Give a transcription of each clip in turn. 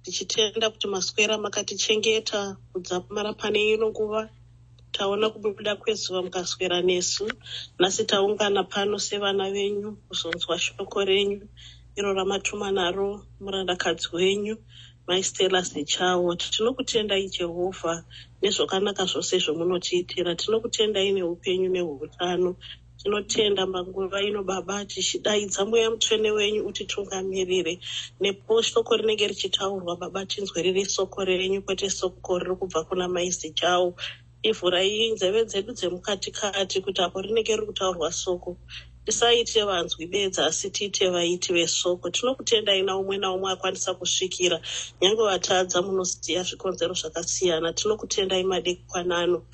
tichitenda kuti maswera makatichengeta kubva pane ino nguva. Taona kubuda kwezuva mukaswera nesu. Nhasi taungana pano sevana venyu kuzonzwa shoko renyu iro ramatuma naro murandakadzi wenyu Maistela Sechawo. Tinokutendai Jehovha nezvakanaka zvose zvamunotiitira. Tinokutendai neupenyu neutano. Tinotenda manguva ino Baba tichidaidza mweya mutsvene wenyu utitungamirire nepo shoko rinenge richitaurwa Baba tinzwe riri soko renyu kwete soko riri kubva kuna Maisechawo. Ivhurai nzeve dzedu dzemukatikati kuti apo rinenge riri kutaurwa soko tisaite vanzwi bedza asi tiite vaiti vesoko. Tinokutendai naumwe naumwe akwanisa kusvikira nyange vatadza munoziya zvikonzero zvakasiyana. Tinokutendai madekwanano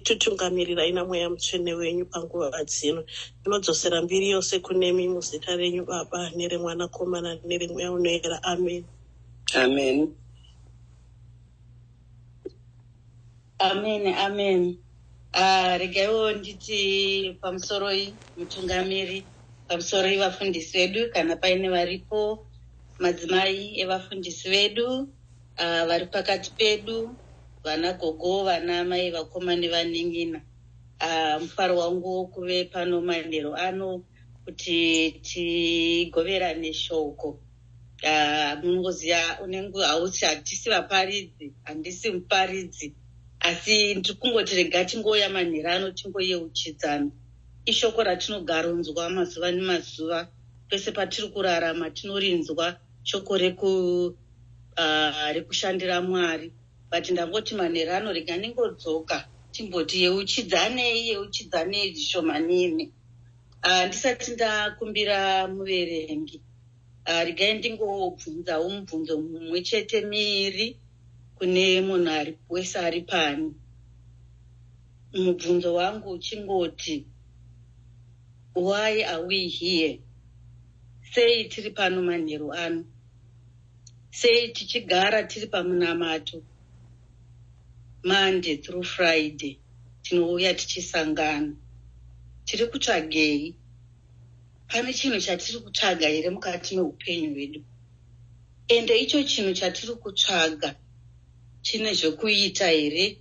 titungamirai namweya mutsvene wenyu panguva dzino. Tinodzosera mbiri yose kunemi muzita renyu Baba neremwanakomana neremweya unoera. Amen. Amen. Amen, amen. Regaiwo nditi pamusoro mutungamiri, pamusoro vafundisi vedu kana paine varipo madzimai evafundisi vedu vari pakati pedu, vana gogo, vana mai, vakoma nevaning'ina. Mufaro wangu kuve pano manheru ano kuti tigoverane shoko. Munongoziva unenge hausi hatisi vaparidzi, handisi muparidzi. Asi ndikungoti rega tingoya manheru ano tingoyeuchidzana. Ishoko ratinogaronzwa mazuva nemazuva pese patiri kurarama tinorinzwa shoko rekushandira Mwari. But ndangoti manheru ano rega ningodzoka timboti yeuchidzanei zvishomanini. Ndisati ndakumbira muverengi regai ndingobvunzawo mubvunzo mumwe chete miri kune munhu wese ari pani. Mubvunzo wangu uchingoti why are we here? Sei tiri pano manheru ano? Sei tichigara tiri pamunamato Monday through Friday tinouya tichisangana? Tiri kutsvagei? Pane chinhu chatiri kutsvaga here mukati meupenyu hwedu? Ende icho chinhu chatiri kutsvaga chine zvokuita here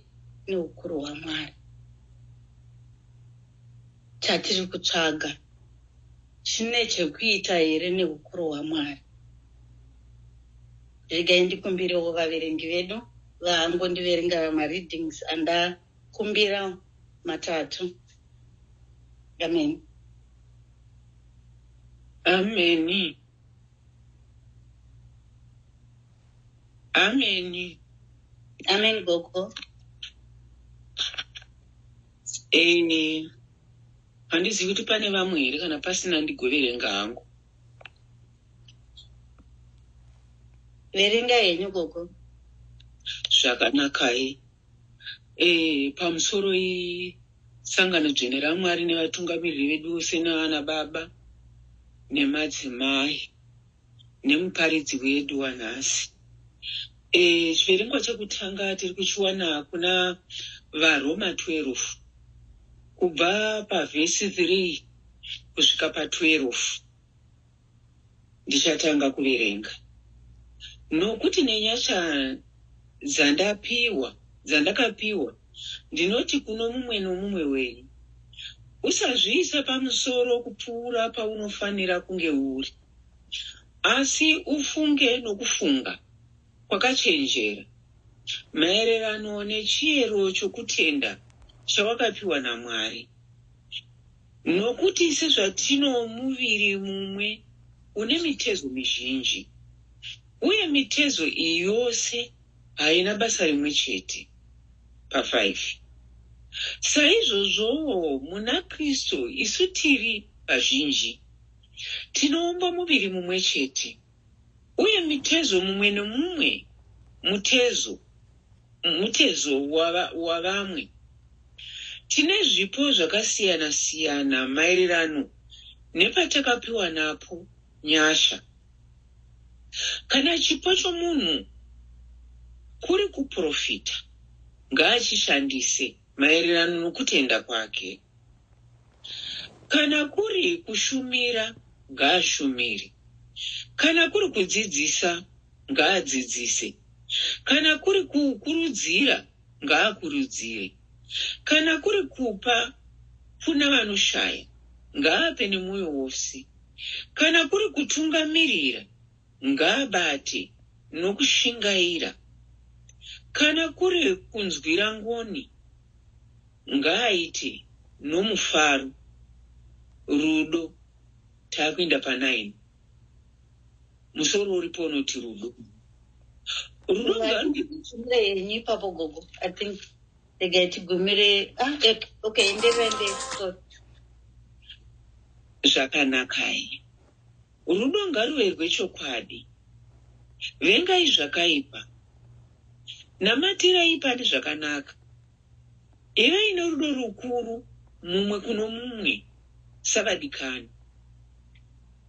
neukuru hwaMwari? Chatiri kutsvaga chine chekuita here neukuru hwaMwari? Regai ndikumbirewo vaverengi vedu vangondiverenga mareadings andakumbira matatu. Amen. Amen. Amen. Amen gogo. Handizivi kuti pane vamwe here kana pasina ndigoverenga hangu. Verenga henyu gogo. Zvakanaka. Pamusoro sangano dzvene raMwari nevatungamiriri vedu vose navana baba nemadzimai nemuparidzi wedu wanhasi. Chiverengo chekutanga tiri kuchiwana kuna vaRoma 12 kubva pavhesi 3 kusvika pa12. Ndichatanga kuverenga. Nokuti nenyasha dzandakapiwa ndinoti kuno mumwe nomumwe wenyu, usazviisa pamusoro kupfuura paunofanira kunge uri, asi ufunge nokufunga kwakachenjera maererano nechiyero chokutenda chawakapiwa naMwari. Nokuti sezvatino muviri mumwe une mitezo mizhinji, uye mitezo iyi yose haina basa rimwe chete. Pa5. Saizvozvowo muna Kristu isu tiri vazhinji tinoumba muviri mumwe chete, uye mitezo mumwe nomumwe mutezo wavamwe. Tine zvipo zvakasiyana-siyana maererano nepatakapiwa napo nyasha. Kana chipo chomunhu kuri kuprofita, ngaachishandise maererano nokutenda kwake. Kana kuri kushumira, ngaashumire. Kana kuri kudzidzisa, ngaadzidzise. Kana kuri kukurudzira, ngaakurudzire. Kana kuri kupa kuna vanoshaya, ngaape nemwoyo wose. Kana kuri kutungamirira, ngaabate nokushingaira. Kana kuri kunzwira ngoni, ngaaite nomufaro. Rudo. Takuenda pa9. Musoro uripo unoti rudo. Rudo ngaruyenyi papo gogo. I think they get gumire. Okay, ndevende. Zvakanakai. Rudo ngaruverwe chokwadi. Vengai zvakaipa. Namatirai pane zvakanaka. Ivai norudo rukuru mumwe kuno mumwe savadikani.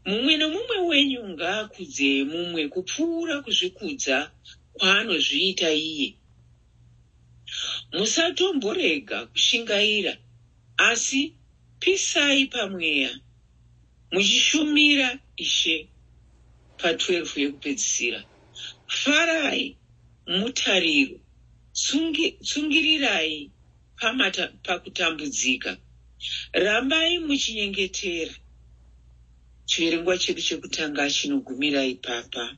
Mumwe nomumwe wenyu ngaakudze mumwe kupfuura kuzvikudza kwaanozviita iye. Musatomborega kushingaira, asi pisai pamweya muchishumira Ishe pa12 yekupedzisira. Farai mutariro, tsungirirai pakutambudzika. Rambai muchinyengetera. Chiverengwa chedu chekutanga chinogumira ipapa.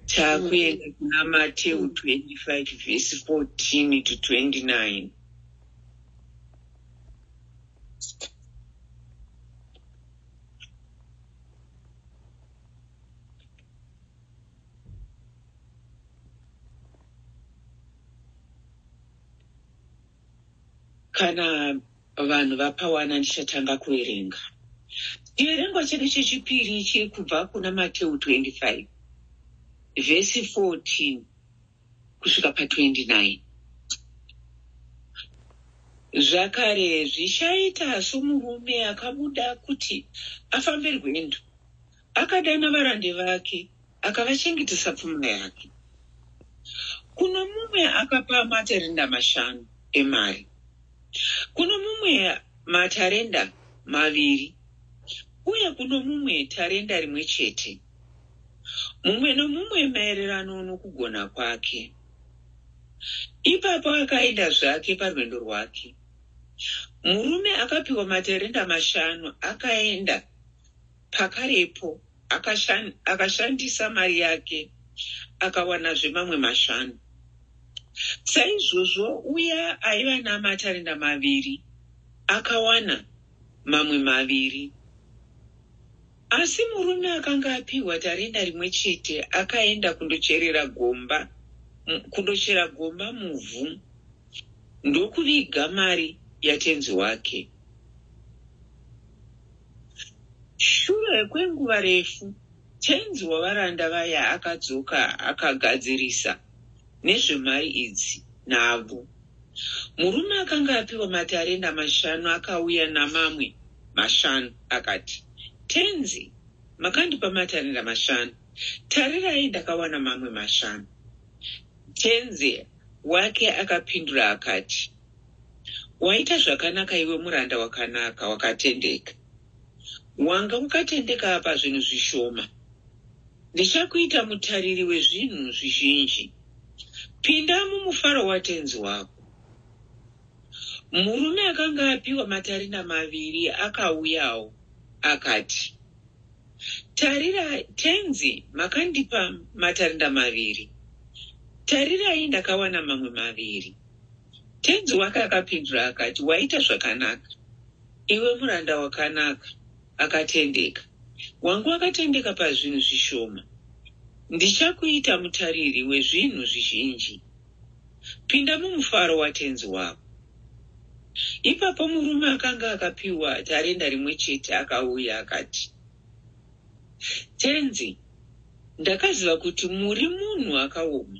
Takuenda kuna Mateo 25 verse 14 to 29. Kana vanhu vapawana ndichatanga kuverenga. Chiverengwa chedu chechipiri chiri kubva kuna Mateo 25 verse 14 kusvika pa29. Zvakare zvichaita somurume akabuda kuti afambe rwendo. Akadana varande vake, akavachengetesa pfuma yake. Kuno mumwe akapa matarenda 5 emari. Kuno mumwe matarenda 2, uye kuno mumwe tarenda 1 chete. Mumwe nomumwe maererano nokugona kwake. Ipapo akaenda zvake parwendo rwake. Murume akapiwa matarenda 5 akaenda pakarepo, akashandisa mari yake, akawanazve mamwe 5. Saizvozvo uya aiva namatarenda 2 akawana mamwe 2. Asi murume akanga apiwa tarenda 1 chete akaenda kundochera gomba muvhu, ndokuviga mari yatenzi wake. Shure kwenguva refu, tenzi wavaranda vaya akadzoka akagadzirisa nezvemari idzi navo. Murume akanga apiwa matarenda 5 akauya namamwe 5 akati, tenzi, makandipa matarenda 5. Tarirai, ndakawana mamwe 5. Tenzi wake akapindura akati, waita zvakanaka iwe muranda wakanaka wakatendeka. Wanga wakatendeka pazvinhu zvishoma. Ndichakuita mutariri wezvinhu zvizhinji. Pinda mumufaro watenzi wako. Murume akanga apiwa matarenda 2 akauyawo akati, tarira, tenzi, makandipa matarenda 2. Tarirai, ndakawana mamwe 2. Tenzi wake akapindura akati, waita zvakanaka iwe muranda wakanaka akatendeka. Wangu wakatendeka pazvinhu zvishoma. Ndichakuita mutariri wezvinhu zvizhinji. Pinda mumufaro watenzi wako. Ipapo murume akanga akapiwa tarenda 1 chete akauya akati, tenzi, ndakaziva kuti muri munhu akaoma.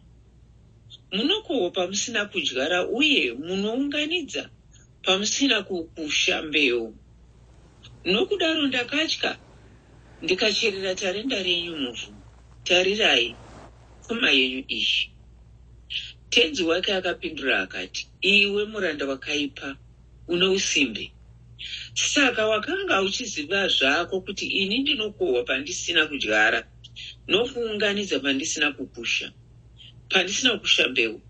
Munokohwa pamusina kudyara uye munounganidza pamusina kukusha mbeu. Nokudaro ndakatya ndikacherera tarenda renyu muvhu. Tarirai, pfuma yenyu iyi. Tenzi wake akapindura akati, iwe muranda wakaipa, uno usimbe. Saka wakanga uchiziva zvako kuti ini ndinokohwa pandisina kudyara, nokuunganidza pandisina kukusha, pandisina kukusha mbeu.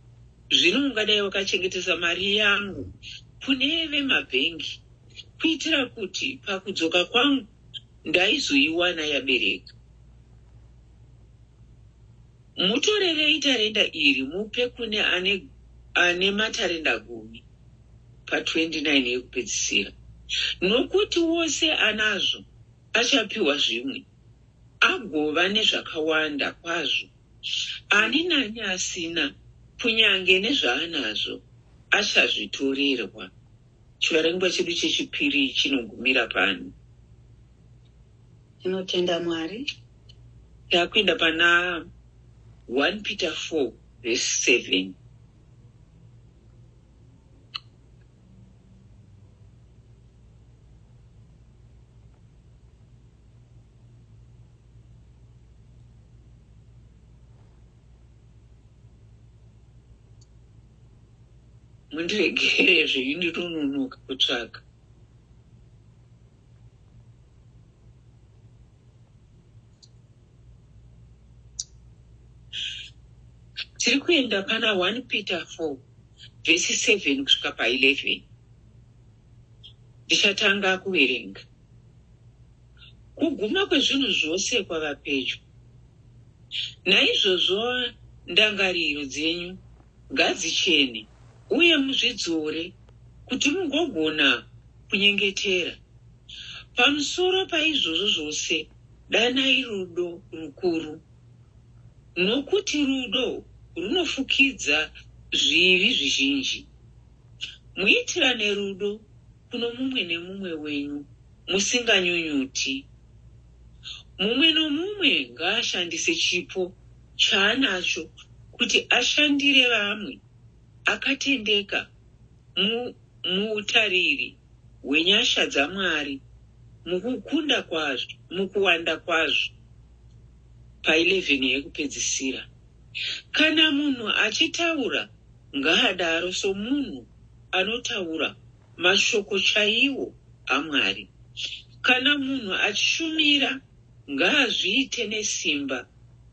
Zvino ungadai wakachengetesa mari yangu kune vemabhengi kuitira kuti pakudzoka kwangu ndaizoiwana yabereka. Mutorerei tarenda iri mupe kune ane matarenda 10 pa29 yekupedzisira, nokuti wose anazvo achapiwa zvimwe, agova nezvakawanda kwazvo. Ani nani asina, kunyange nezvaanazvo achazvitorerwa. Chivarengwa chedu chechipiri chinogumira pano. Tinotenda Mwari. Takuenda pana 1 Peter 4 verse 7. Mundiregere zveindirononoka kutsvaka. Tiri kuenda pana 1 Peter 4 verse 7 kusvika pa11. Ndichatanga kuverenga. Kuguma kwezvinhu zvose kwava pedyo. Naizvozvo ndangariro dzenyu ngadzichene uye muzvidzore kuti mugogona kunyengetera. Pamusoro paizvozvo zvose danai rudo rukuru, nokuti rudo runofukidza zvivi zvizhinji. Muitirane rudo kuno mumwe nemumwe wenyu musinganyunyuti. Mumwe nomumwe ngaashandise chipo chaanacho kuti ashandire vamwe akatendeka muutariri hwenyasha dzaMwari mukuwanda kwazvo. Pa11 yekupedzisira, kana munhu achitaura ngaadaro somunhu anotaura mashoko chaiwo aMwari. Kana munhu achishumira ngaazviite nesimba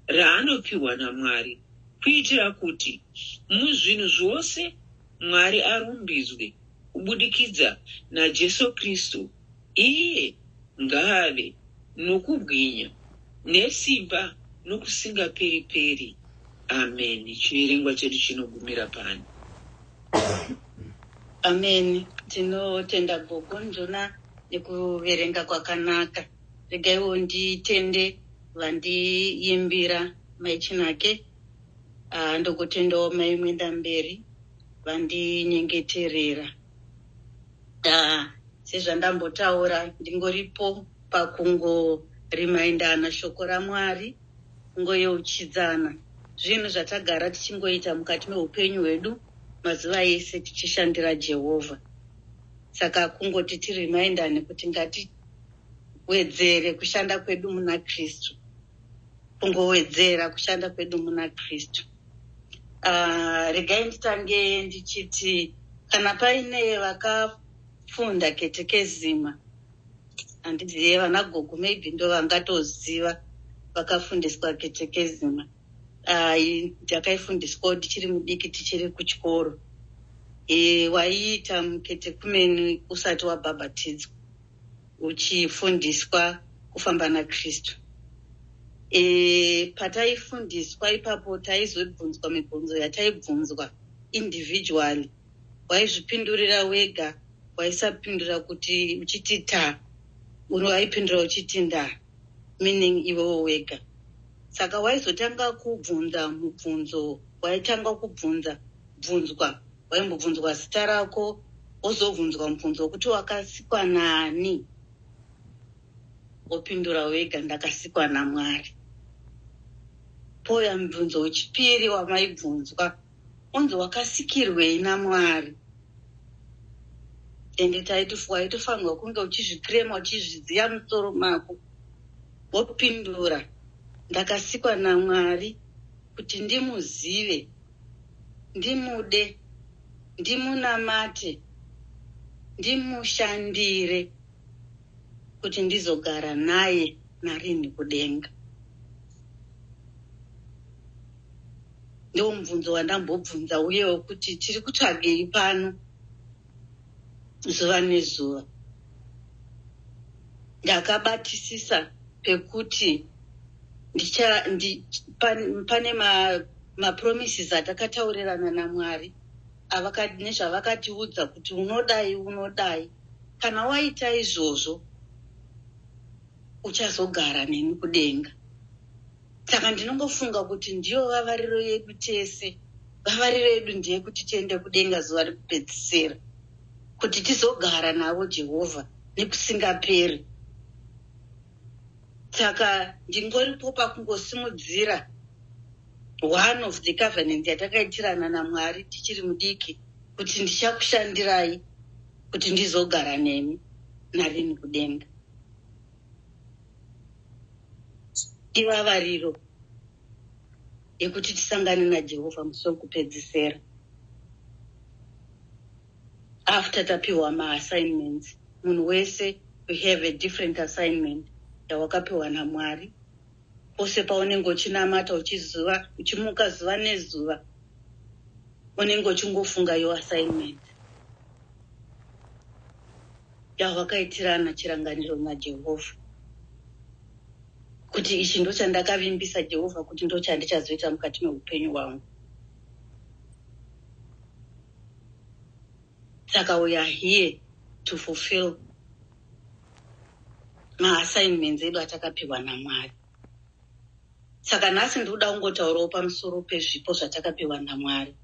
raanopiwa naMwari, kuitira kuti muzvinhu zvose Mwari arumbidzwe kubudikidza naJesu Kristu. Iye ngaave nokubwinya nesimba nokusingaperi-peri. Amen. Chiverengwa chedu chinogumira pano. Amen. Tinotenda Gogo Njona nekuverenga kwakanaka. Regaiwo nditende vandiimbira maichinake. Ndokutendawo mai Mwenda Mberi vandinyengeterera. Sezvandambotaura ndingoripo pakungorimaindana shoko raMwari, kungoyeuchidzana zvinhu zvatagara tichingoita mukati meupenyu hwedu mazuva ese tichishandira Jehovha. Saka kungoti tirimaindane kuti ngatiwedzere kushanda kwedu muna Kristu. Kungowedzera kushanda kwedu muna Kristu. Regai nditange ndichiti kana paine vakafunda ketekezima, handizive vana Gogo maybe ndo vangatoziva vakafundiswa ketekezima. Ndakaifundiswa ndichiri mudiki tichiri kuchikoro. Waiita muketekumeni usati wabhabhatidzwa, uchifundiswa kufamba naKristu. Pataifundiswa ipapo taizobvunzwa mibvunzo yataibvunzwa individually. Waizvipindurira wega, waisapindura kuti uchiti ta, waipindura uchiti nda, meaning iwewo wega. Saka waizotanga kubvunza mubvunzo, waitanga kubvunzwa, waimbobvunzwa zita rako, wozobvunzwa mubvunzo wekuti wakasikwa nani, wopindura wega, ndakasikwa naMwari. Poya mubvunzo wechipiri wamaibvunzwa, unzi wakasikirwei naMwari. Ende waitofanirwa kunge uchizvikrema, uchizviziva musoro mako. Wopindura, ndakasikwa naMwari kuti ndimuzive, ndimude, ndimunamate, ndimushandire, kuti ndizogara naye narini kudenga. ndiwo mubvunzo wandambobvunza uyewo kuti tiri kutsvagei pano zuva nezuva. Ndakabatisisa pekuti pane mapromises atakataurirana naMwari nezvavakatiudza kuti unodai. Kana waita izvozvo uchazogara neni kudenga. Saka ndinongofunga kuti ndiyo vavariro yedu tese. Vavariro yedu ndiye kuti tiende kudenga zuva rekupedzisira, kuti tizogara navo Jehovha nekusingaperi. Saka ndingoripo pakungosimudzira one of the covenant yatakaitirana naMwari tichiri mudiki, kuti ndichakushandirai kuti ndizogara nemi narini kudenga. Ivavariro yekuti tisangane naJehovha musi wekupedzisira. After tapiwa ma-assignments, munhu wese we have a different assignment yawakapiwa naMwari. Pose paunenge uchinamata uchimuka zuva nezuva, unenge uchingofunga your assignment yawakaitirana chiranganiro naJehovha, kuti ichi ndo chandakavimbisa Jehovha kuti ndo chandichazoita mukati meupenyu hwangu. Saka we are here to fulfill ma-assignments edu atakapiwa naMwari. Saka nhasi ndikuda kungotaurawo pamusoro pezvipo zvatakapiwa naMwari,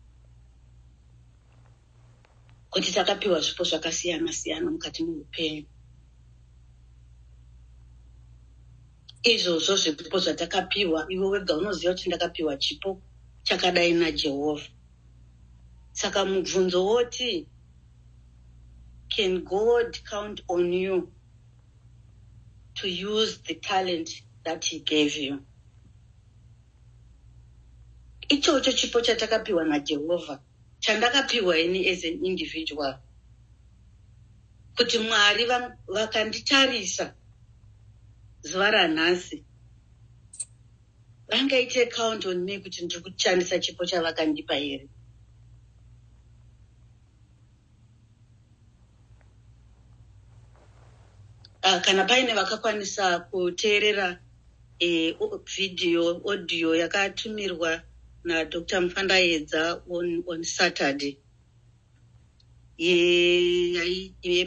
kuti takapiwa zvipo zvakasiyana siyana mukati meupenyu. Izvozvo zvipo zvatakapiwa, iwe wega unoziva kuti ndakapiwa chipo chakadai naJehovha. Saka mubvunzo woti, can God count on you to use the talent that he gave you? Ichocho chipo chatakapiwa naJehovha, chandakapiwa ini as an individual, kuti Mwari vakanditarisa zuva ranhasi vangaite count on me kuti ndiri kushandisa chipo chavakandipa here. Kana paine vakakwanisa kuteerera audio yakatumirwa naDr. Mufandaedza on Saturday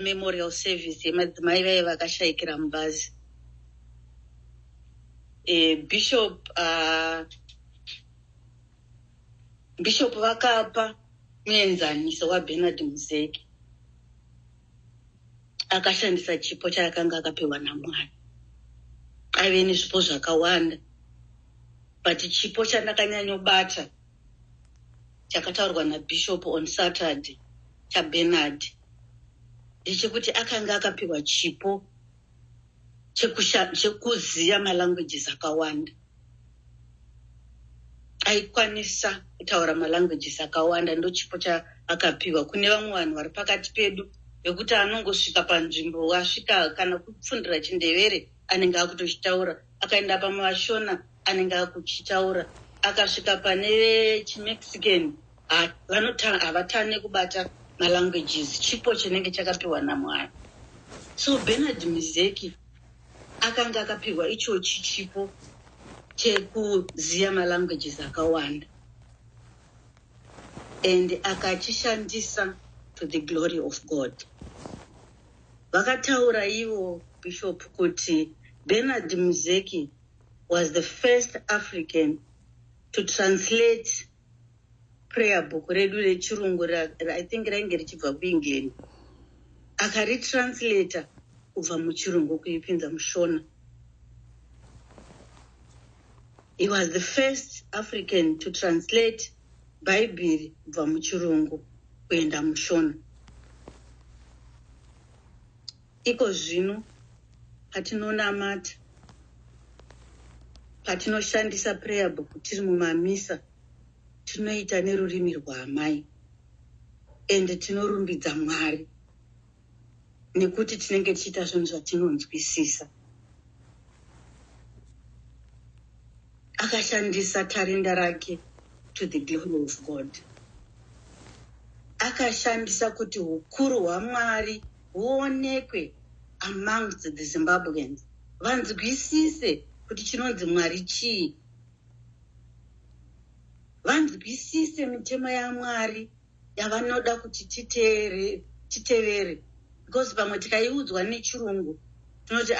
memorial service yemadzimai vaive vakashayikira mubhazi. Bishop vakapa muenzaniso waBernard Muzeki, akashandisa chipo chaakanga akapiwa naMwari. Aive nezvipo zvakawanda, but chipo chandakanyanyobata chakataurwa naBishop on Saturday chaBernard ndechekuti akanga akapiwa chipo chekuziya malanguages akawanda. Aikwanisa kutaura malanguages akawanda, ndo chipo chaakapiwa. Kune vamwe vanhu vari pakati pedu yekuti anongosvika panzvimbo, asvika kana kupfundira chiNdevere anenge akutochitaura, akaenda pamavashona anenge akuchitaura, akasvika pane chiMexican havatane kubata malanguages. Chipo chinenge chakapiwa naMwari. So Bernard Muzeki akanga akapiwa ichochi chipo chekuziya malanguages akawanda, and akachishandisa to the glory of God. Vakataura ivo Bishop kuti Bernard Muzeki was the first African to translate prayer book redu rechirungu, I think rainge richibva kuEngland, akaritranslata kubva muchirungu kuipinza mushona. He was the first African to translate Bible kubva muchirungu kuenda mushona. Iko zvino patinonamata, patinoshandisa prayer book tiri mumamisa, tinoita nerurimi rwaamai, ende tinorumbidza Mwari nekuti tinenge tichiita zvinhu zvatinonzwisisa. Akashandisa tarenda rake to the glory of God. Akashandisa kuti hukuru hwaMwari huonekwe amongst the Zimbabweans. Vanzwisise kuti chinonzi Mwari chii. Vanzwisise mitemo yaMwari yavanoda kuti titevere. Because pamwe tikaiudzwa nechirungu tinoti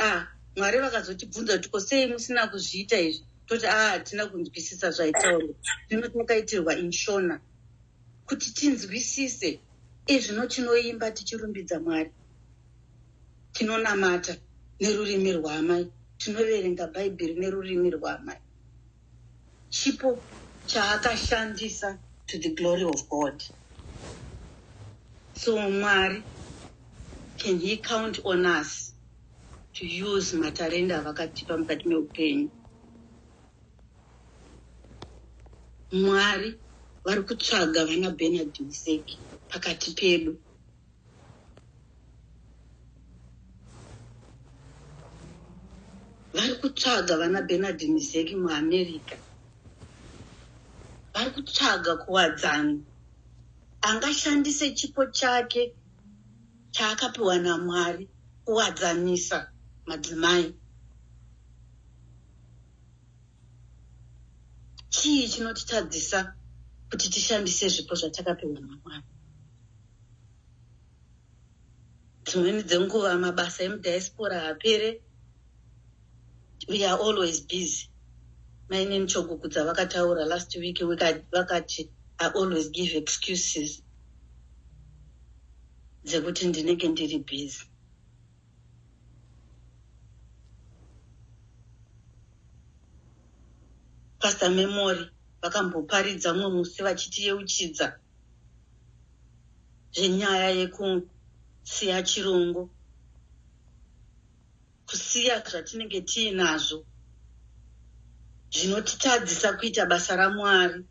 Mwari vakazotibvunza kuti ko sei musina kuzviita izvi, toti hatina kunzwisisa zvaitaurwa. Zvino takaitirwa inshona kuti tinzwisise. Zvino tinoimba tichirumbidza Mwari, tinonamata nerurimi rwaamai, tinoverenga Bhaibheri nerurimi rwaamai. Chipo chaakashandisa to the glory of God. So Mwari, can he count on us to use matarenda avakatipa mukati meupenyu? Mwari vari kutsvaga vana Bernard Mseki pakati pedu. Vari kutsvaga vana Bernard Mseki muAmerica. Vari kutsvaga kuwadzana angashandise chipo chake chaakapiwa naMwari kuwadzanisa madzimai. Chii chinotitadzisa kuti tishandise zvipo zvatakapiwa naMwari? Dzimweni dzenguva mabasa emudiaspora apere. We are always busy. Maine Nchogoku dzavakataura last week vakati I always give excuses dzekuti ndinenge ndiri busy. Pastor Memory vakamboparidza mumwe musi vachitiyeuchidza zvenyaya yekusiya chirungu, kusiya zvatinenge tiinazvo zvinotitadzisa kuita basa raMwari,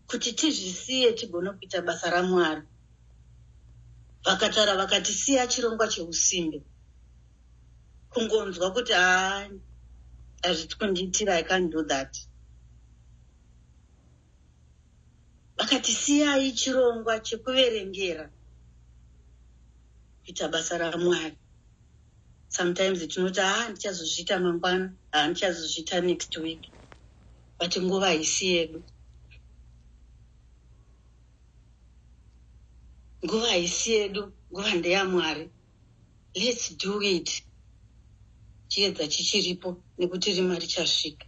kuti tizvisiye tigone kuita basa raMwari. Vakataura vakati siya chirongwa cheusimbe, kungonzwa kuti hazviti kundiitira, I can't do that. Vakati siyai chirongwa chekuverengera kuita basa raMwari. Sometimes tinoti ndichazozviita mangwana, ndichazozviita next week. But nguva haisi yedu. Nguva haisi yedu, nguva ndeyaMwari. Let's do it. Chiedza chichiripo nekuti rima richasvika.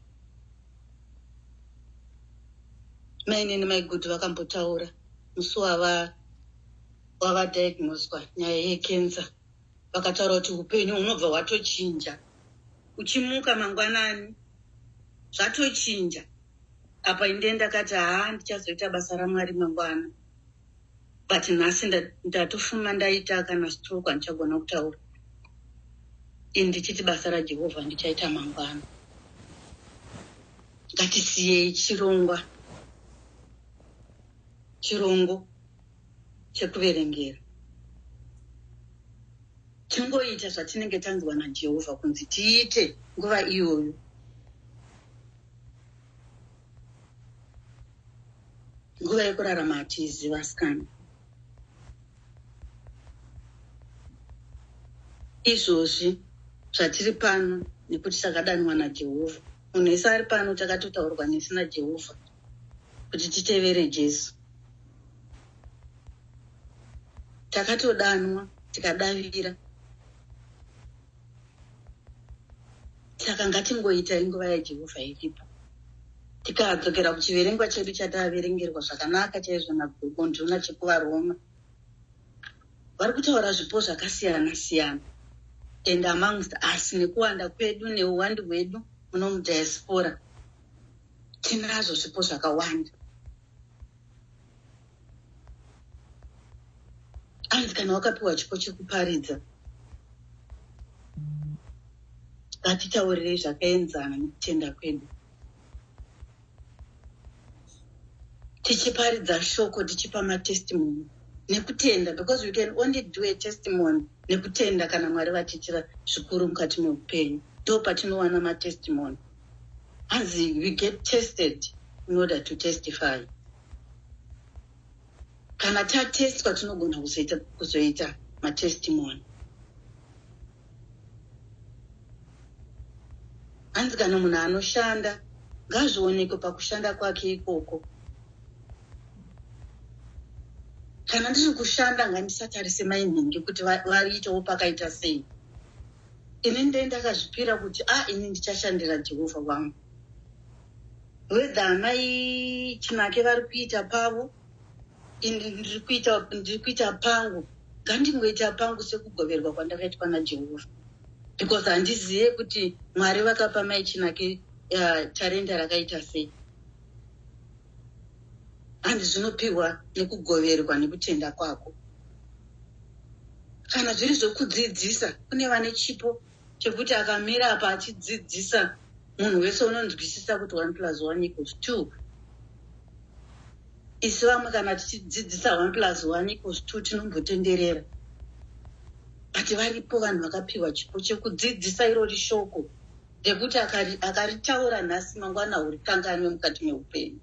Maine nemaigudu vakambotaura musi wavadiagnoswa nyaya yekenza. Vakataura kuti upenyu hunobva hwatochinja. Uchimuka mangwanani zvatochinja. Apa inde ndakati ndichazoita basa raMwari mangwana. But nhasi ndatofuma ndaita kana stroke handichagona kutaura. Ndichiti basa raJehovha ndichaita mangwana. Ngatisiyei chirongo chekuverengera. Tingoita zvatinenge tanzwa naJehovha kunzi tiite nguva iyoyo. Nguva yekurarama hatiiziva sikana. Izvozvi zvatiri pano nekuti takadanwa naJehovha. Munhu wese ari pano takatotaurwa nesu naJehovha kuti titevere Jesu. Takatodanwa tikadavira. Saka ngatingoita nguva yaJehovha iripo. Tikadzokera kuchiverengwa chedu chatavaverengerwa zvakanaka chaizvo naGondona chekuvaRoma. Vari kutaura zvipo zvakasiyana siyana. And amongst us nekuwanda kwedu neuwandu hwedu muno mudiaspora tinazvo zvipo zvakawanda. Anzi kana wakapiwa chipo chekuparidza, ngatitaurire zvakaenzana nekutenda kwedu. Tichiparidza shoko, tichipa matestimony nekutenda, because we can only do a testimony nekutenda kana Mwari vatiitira zvikuru mukati meupenyu. Ndo patinowana matestimony. Anzi we get tested in order to testify. Kana tatestwa tinogona kuzoita matestimony. Hanzi kana munhu anoshanda ngazvionekwe pakushanda kwake ikoko. Kana ndiri kushanda ngandisatarise mainhingi kuti variitawo pakaita sei. Ini ndakazvipira kuti ini ndichashandira Jehovha wangu. Whether amai chinake vari kuita pavo, ini ndiri kuita pangu, ngandingoita pangu sekugoverwa kwandakaitwa naJehovha. Because handizive kuti Mwari vakapa mai chinake tarenda rakaita sei. Handi zvinopiwa nekugoverwa nekutenda kwako. Kana zviri zvokudzidzisa, kune vane chipo chekuti akamira apa achidzidzisa munhu wese unonzwisisa kuti 1 + 1 = 2. Isi vamwe kana tichidzidzisa 1 + 1 = 2 tinombotenderera. But varipo vanhu vakapiwa chipo chekudzidzisa irori shoko rekuti akaritaura nhasi mangwana urikanganwe mukati meupenyu.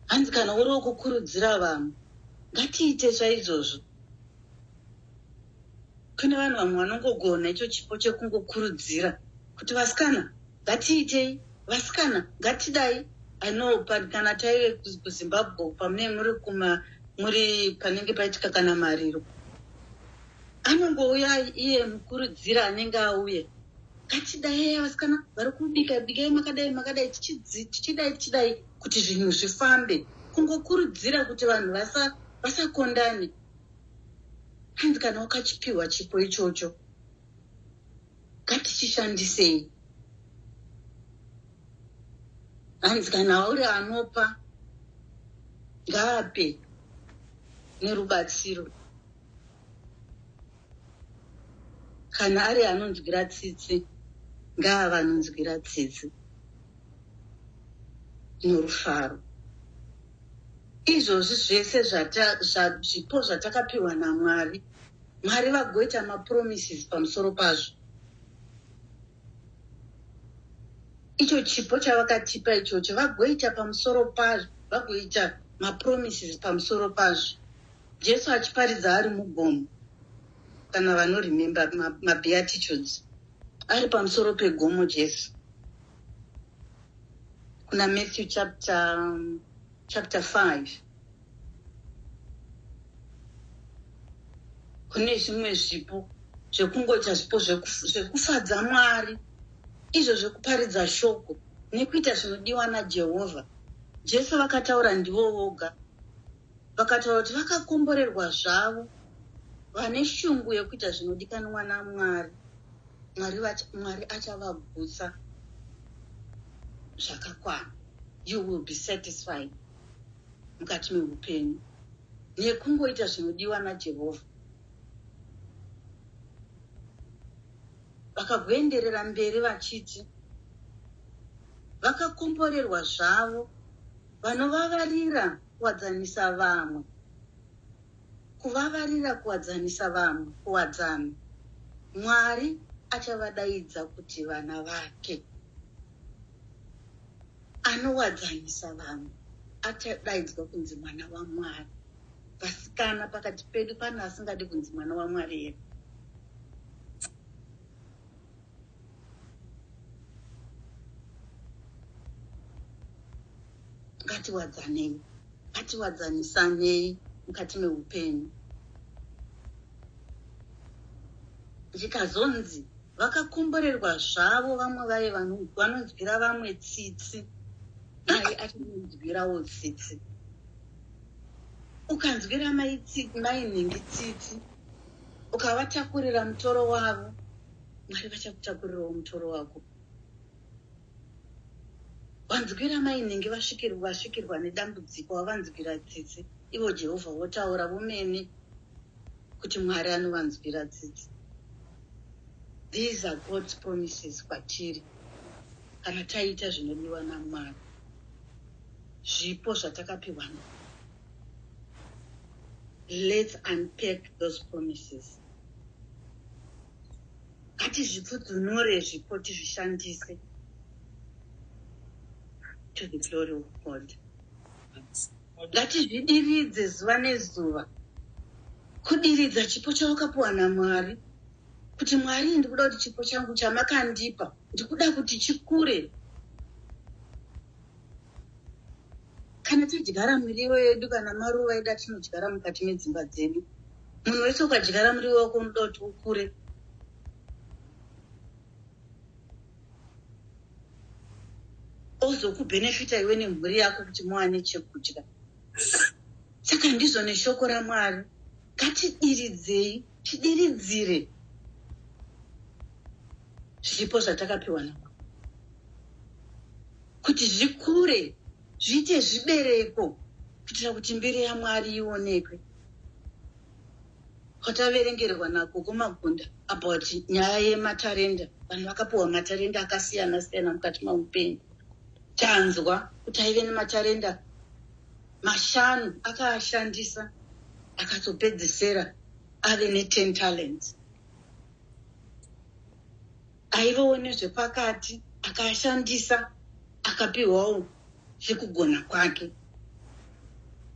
Hanzi kana uri kukurudzira vanhu ngatiite zvaizvozvo. Kune vanhu vamwe vanongogona icho chipo chekungokurudzira kuti vasikana ngatiitei, vasikana ngatidai. I know kana taive kuZimbabwe pamene muri panenge paitika kana mariro, anongouya iye mukurudzira anenge auye, ngatidai vasikana vari kubika bikai makadai tichidai kuti zvinhu zvifambe. Kungokurudzira kuti vanhu vasakondane. Hanzi kana wakachipiwa chipo ichocho ngatichishandisei. Hanzi kana uri anopa ngaape nerubatsiro. Kana ari anonzwira tsitsi ngaava anonzwira tsitsi norufaro. Izvozvi zvese zvipo zvatakapiwa naMwari, Mwari vagoita mapromises pamusoro pazvo. Icho chipo chavakatipa ichocho vagoita pamusoro pazvo, vagoita mapromises pamusoro pazvo. Jesu achiparidza ari mugomo, kana vanoremember mabeatitudes, ari pamusoro pegomo Jesu. Kuna Matthew chapter 5. Kune zvimwe zvipo zvekungoita zvipo zvekufadza Mwari, izvo zvekuparidza shoko nekuita zvinodiwa naJehovha. Jesu vakataura ndivo voga, vakataura kuti vakakomborerwa zvavo vane shungu yekuita zvinodikanwa naMwari. Mwari achavabvusa zvakakwana. You will be satisfied mukati meupenyu nekungoita zvinodiwa naJehovha. Vakagoenderera mberi vachiti vakakomborerwa zvavo vanovavarira kuwadzanisa vamwe. Kuvavarira kuwadzanisa vamwe, kuwadzana. Mwari achavadaidza kuti vana vake. Anowadzanisa vamwe achadaidzwa kunzi mwana waMwari. Vasikana pakati pedu pane asingadi kunzi mwana waMwari here. Ngatiwadzanei, ngatiwadzanisane mukati meupenyu. Zvikazonzi vakakomborerwa zvavo, vamwe vave vanonzwira vamwe tsitsi, naye achinonzwirawo tsitsi. Ukanzwira mainhingi tsitsi, ukavatakurira mutoro wavo, Mwari vachakutakurirawo mutoro wako. Vanzwira mainhingi vasvikirwa nedambudziko, wavanzwira tsitsi, ivo Jehovha votaura vomene kuti Mwari anovanzwira tsitsi. These are God's promises kwatiri kana taita zvinodiwa naMwari. Zvipo zvatakapiwa. Let's unpack those promises. Ngati zvipfudzunure zvipo tizvishandise. to the glory of God. Ngatizvidiridze zuva nezuva kudiridza chipo chawakapiwa naMwari, kuti Mwari ndikuda kuti chipo changu chamakandipa ndikuda kuti chikure. Kana tidyara miriwo yedu kana maruva edu atinodyara mukati medzimba dzedu, munhu wese ukadyara muriwo wako unoda kuti ukure. Ozokubhenefita iwe nemhuri yako kuti muwane chekudya. Saka ndizvo neshoko raMwari, ngatidiridzei, tidiridzire zvipo zvatakapiwa naMwari kuti zvikure, zviite zvibereko, kuitira kuti mbiri yaMwari ionekwe. Kwataverengerwa nako kumagunda about nyaya yematarenda. Vanhu vakapiwa matarenda akasiyana siyana mukati meupenyu. Tanzwa kuti aive nematarenda 5 akaashandisa akazopedzisira ave ne10 talents. Aivawo nezvepakati akaashandisa akapiwawo zvekugona kwake.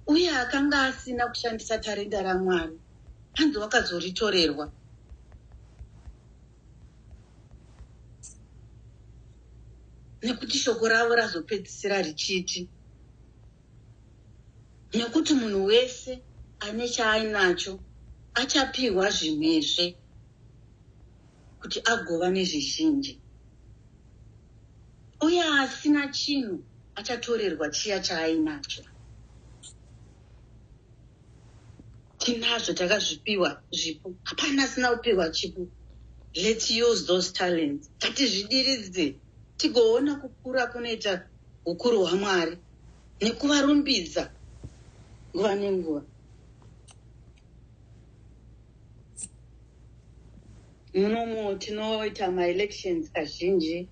Uye akanga asina kushandisa tarenda raMwari hanzi wakazoritorerwa. Nekuti shoko ravo razopedzisira richiti, nekuti munhu wese ane chaainacho achapiwa zvimwezve kuti agova nezvizhinji, uye asina chinhu achatorerwa chiya chaainacho. Tinazvo takazvipiwa zvipo, hapana asina kupiwa chipo. Let's use those talents. Ngatizvidiridze tigoona kukura kunoita ukuru hwaMwari nekuvarumbidza nguva nenguva. Munomo tinoita maelections kazhinji,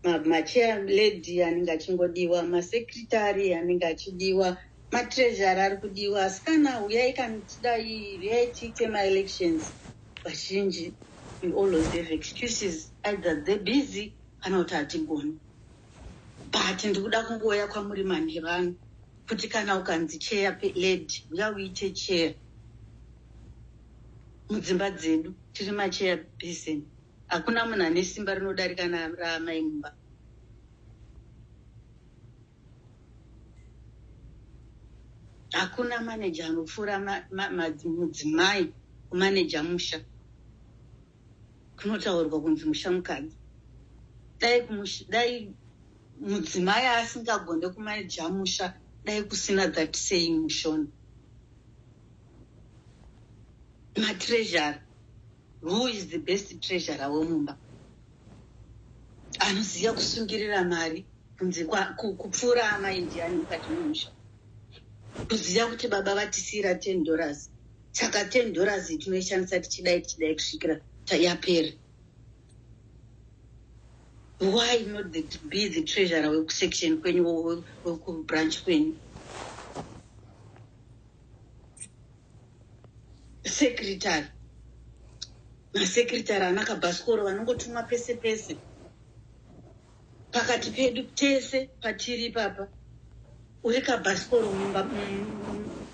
machair lady anenge achingodiwa, masekretary anenge achidiwa, matreasurer ari kudiwa. Asi kana uyai kanitidai uyai tiite maelections, vazhinji we always have excuses, either they're busy kana kuti hatigoni. But ndikuda kungoya kwamuri manhevano kuti kana ukanzi chair lady uya uite chair. Mudzimba dzedu tiri machair person, hakuna munhu ane simba rinodarika ramai mumba. Hakuna manager anopfuura mudzimai kumanager musha. Kunotaurwa kunzi musha mukadzi. Dai mudzimai asingagone kumanager musha, dai kusina that saying mushona. Matreasurer, who is the best treasurer wemumba? Anoziva kusungirira mari kunzi kupfuura amai ndiani mukati memusha. Kuziva kuti baba vatisira $10, saka $10 tinoishandisa tichidai kusvikira yapera. Why not be the treasurer wekusection kwenyu, wekubranch kwenyu? Secretary, masekretary anakabhasikoro vanongotumwa pese pese pakati pedu tese patiri papa. Uri kabhasikoro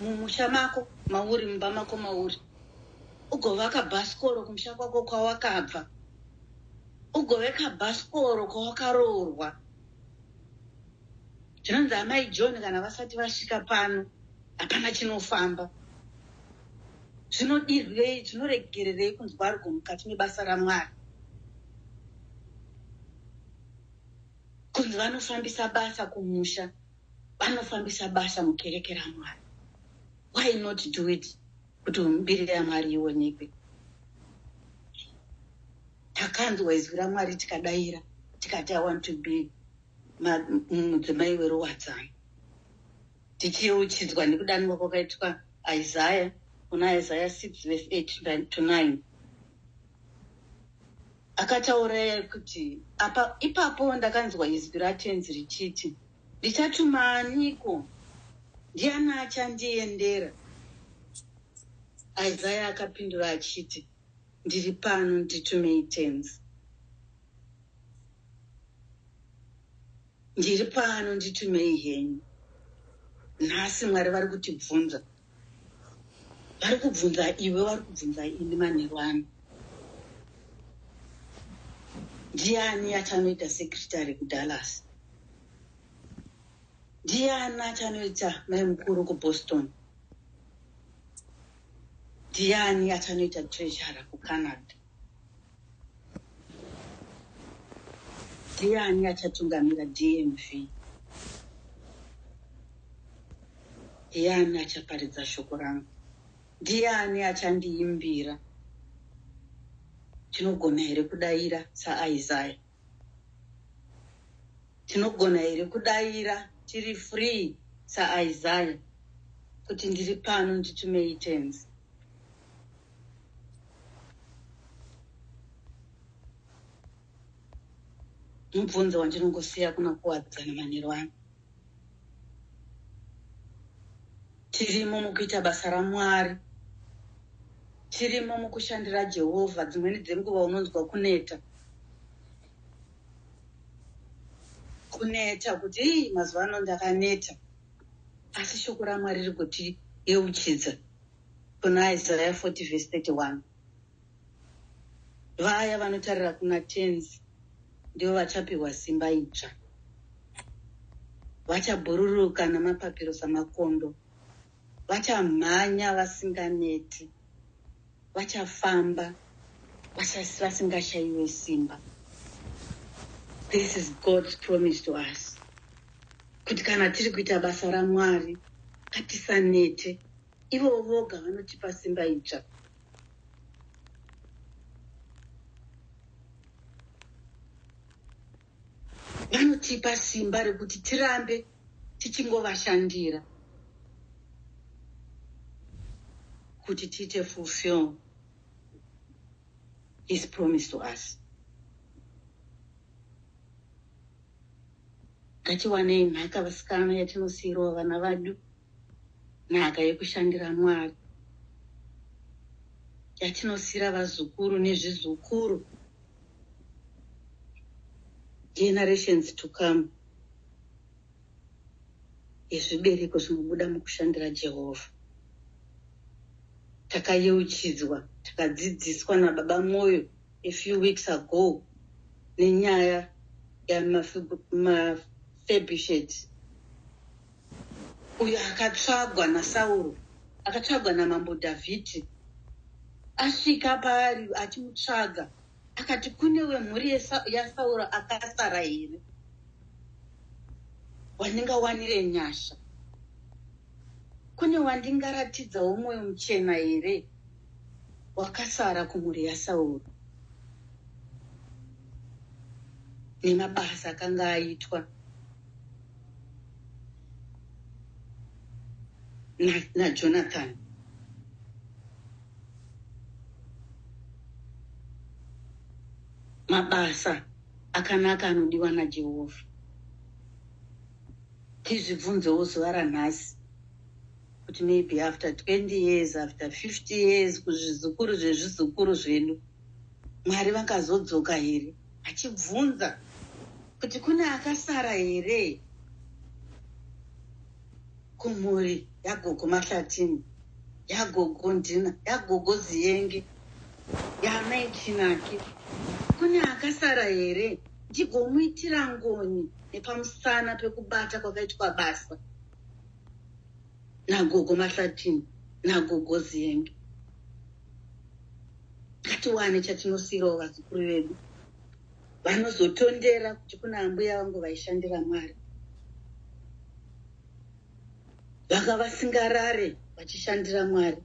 mumusha mako mauri, mumba mako mauri, ugova kabhasikoro kumusha kwako kwawakabva, ugove kabhasikoro kwawakaroorwa. Zvinonzi amai John kana vasati vasvika pano hapana chinofamba. Zvinodirwei, zvinoregererei kunzi vargo mukati mebasa raMwari? Kunzi vanofambisa basa kumusha, vanofambisa basa mukereke raMwari. Why not do it kuti mbiri yaMwari ionekwe? Takanzwa izwi raMwari tikadaira, tikati I want to be mudzimai weruwadzano. Tichiuchidzwa nekudanwa kwakaitwa Isaiah, kuna Isaiah 6 verse 8 to 9. Akataura kuti ipapo ndakanzwa izwi ratenzi richiti, ndichatuma aniko? Ndiani achandiendera? Isaiah akapindura achiti, ndiri pano, nditumei tenzi. ndiri pano nditumei henyu. Nhasi Mwari vari kutibvunza. Vari kubvunza iwe, vari kubvunza ini manheru ano. Ndiani achanoita sekretari kuDallas? Ndiani achanoita mai mukuru kuBoston? Ndiani achanoita treasurer kuCanada? Ndiani achatungamira DMV? Ndiani achaparidza shoko rangu? Ndiani achandiimbira? Tinogona here kudaira saIsaya? Tinogona here kudaira tiri free saIsaya kuti ndiri pano nditumei tenzi? Mubvunzo wandinongosiya kuna kuwadzana manheru ano. Tirimo mukuita basa raMwari, tirimo mukushandira Jehovha. Dzimweni dzenguva unonzwa kuneta kuti mazuva ano ndakaneta, asi shoko raMwari riri kuti yeuchidza kuna Isaiah 40:31. Vaya vanotarira kuna tenzi ndivo vachapiwa simba idzva. Vachabhururuka namapapiro samakondo, vachamhanya vasinganeti, vachafamba vasingashayiwe simba. This is God's promise to us. Kuti kana tiri kuita basa raMwari, ngatisanete. Ivo voga vanotipa simba idzva. Vanotipa simba rekuti tirambe tichingovashandira kuti tiite fulfill his promise to us. Ngatiwanei nhaka vasikana yatinosiyirwa vana vadu, nhaka yekushandira Mwari yatinosiyira vazukuru nezvizukuru, generations to come, yezvibereko zvinobuda mukushandira Jehovha. Takayeuchidzwa, takadzidziswa naBaba Moyo a few weeks ago nenyaya yaMephibosheth, uyo akatsvagwa naSauro, akatsvagwa naMambo Dhavhidhi. Asvika paari achimutsvaga, akati kune wemhuri yaSauro akasara here, wandingawanire nyasha? Kune wandingaratidzawo mwoyo muchena here wakasara kumhuri yaSauro? Nemabasa akanga aitwa naJonathan. Mabasa akanaka anodiwa naJehovha. Tizvibvunzewo zuva ranhasi kuti maybe after 20 years, after 50 years, kuzvizukuru zvezvizukuru zvedu, Mwari vakazodzoka here achibvunza kuti kune akasara here kumhuri yaGogo Mahlatini, yaGogo Ndina, yaGogo Ziyenge, yaMai Chinaki. Kune akasara here ndigomuitira ngoni nepamusana pekubata kwakaitwa basa naGogo Mahlatini naGogo Ziyenge. Ngatiwane chatinosiyirawo vazukuru vedu vanozotondera kuti kuna ambuya vangu vaishandira Mwari, vanga vasingarare vachishandira Mwari.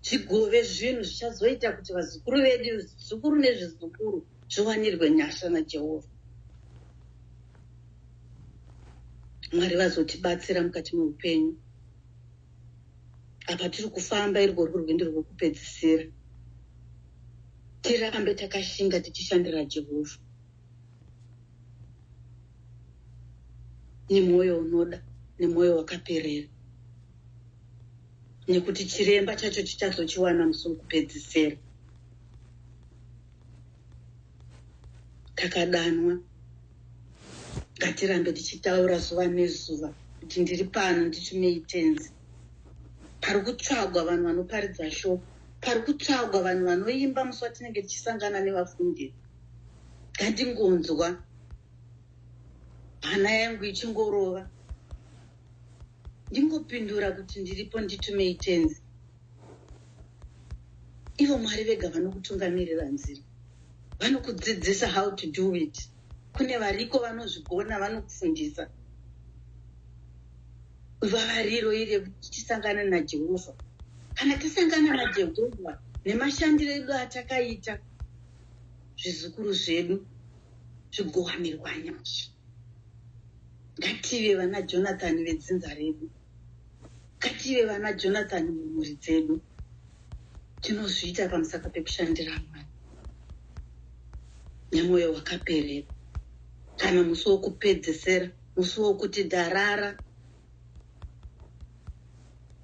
Zvigove zvinhu zvichazoita kuti vazukuru vedu, zvizukuru nezvizukuru, zviwanirwe nyasha naJehovha. Mwari vazotibatsira mukati meupenyu. Apa tiri kufamba irwo rwendo rwokupedzisira. Tirambe takashinga tichishandira Jehovha nemwoyo unoda, nemwoyo wakaperera, nekuti chiremba chacho tichazochiwana musi wokupedzisira. Takadanwa ngatirambe tichitaura zuva nezuva kuti ndiri pano nditumei tenzi. Pari kutsvagwa vanhu vanoparidza shoko, pari kutsvagwa vanhu vanoimba musi watinenge tichisangana nevafundiri. Ngandingonzwa hana yangu ichingorova, ndingopindura kuti ndiripo nditumei tenzi. Ivo Mwari vega vanokutungamirira nzira, vanokudzidzisa how to do it. Kune variko vanozvigona, vanokufundisa. Vavariro ire kuti tisangane naJehovha. Kana tisangana naJehovha nemashandiro edu atakaita, zvizukuru zvedu zvigowanirwa nyasha. Ngative vana Jonathan vedzinza redu, ngative vana Jonathan mumhuri dzedu. Tinozviita pamusaka pekushandira Mwari nemwoyo wakaperera. Kana musi wokupedzesera, musi wokuti dharara,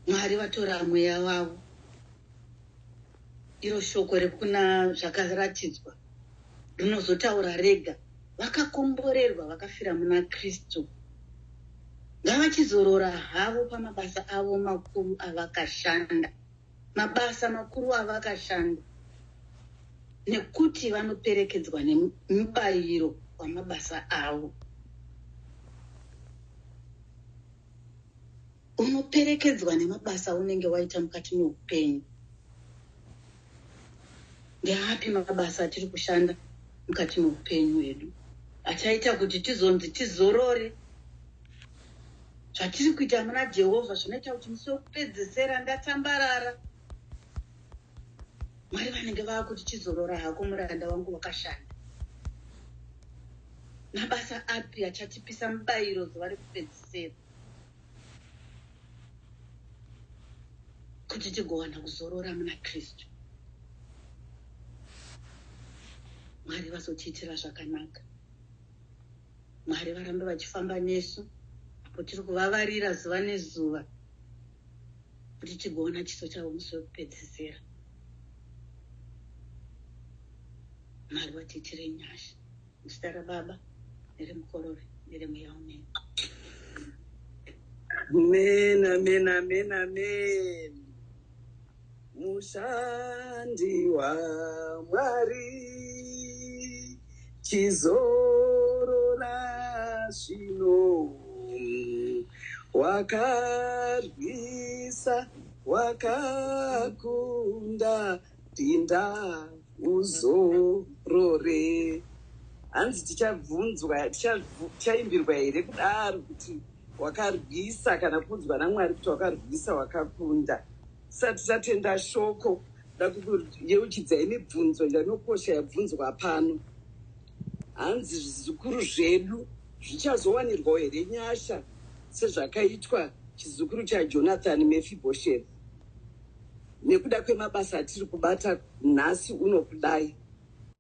Mwari vatora mweya wavo. Iro shoko rekuna zvakaratidzwa rinozotaura rega. Vakakomborerwa, vakafira muna Kristu. Ngavachizorora havo pamabasa avo makuru avakashanda. Mabasa makuru avakashanda. Nekuti vanoperekedzwa nemubayiro wamabasa avo. Unoperekedzwa nemabasa unenge waita mukati meupenyu. Ndeapi mabasa atiri kushanda mukati meupenyu hwedu achaita kuti tizonzi tizorore? Zvatiri kuita muna Jehovha zvinoita kuti musi wokupedzesera ndatambarara. Mwari vanenge vakuti chizorora hako muranda wangu wakashanda. Mabasa api achatipisa mubayiro zuva rekupedzesera kuti tigowana kuzorora muna Kristu? Mwari vazotiitira zvakanaka. Mwari varambe vachifamba nesu apo tiri kuvavarira zuva nezuva kuti tigoona chiso chavo musi wekupedzesera. Mwari vatiitire nyasha. Muzita raBaba nereMukorori neremweya womene. Amen, amen, amen, amen. Mushandi wa Mwari chizorora zvino, wakarwisa wakakunda, tinda uzorore. Hanzi tichabvunzwa, tichaimbirwa here kudaro kuti wakarwisa, kana kunzwa naMwari kuti wakarwisa wakakunda. Sati tatenda shoko yeuchidzai mibvunzo yanokosha yabvunzwa pano. Hanzi zvizukuru zvedu zvichazowanirwawo here nyasha sezvakaitwa chizukuru chaJonathan Mephibosheth? Nekuda kwemabasa atiri kubata nhasi unokudai.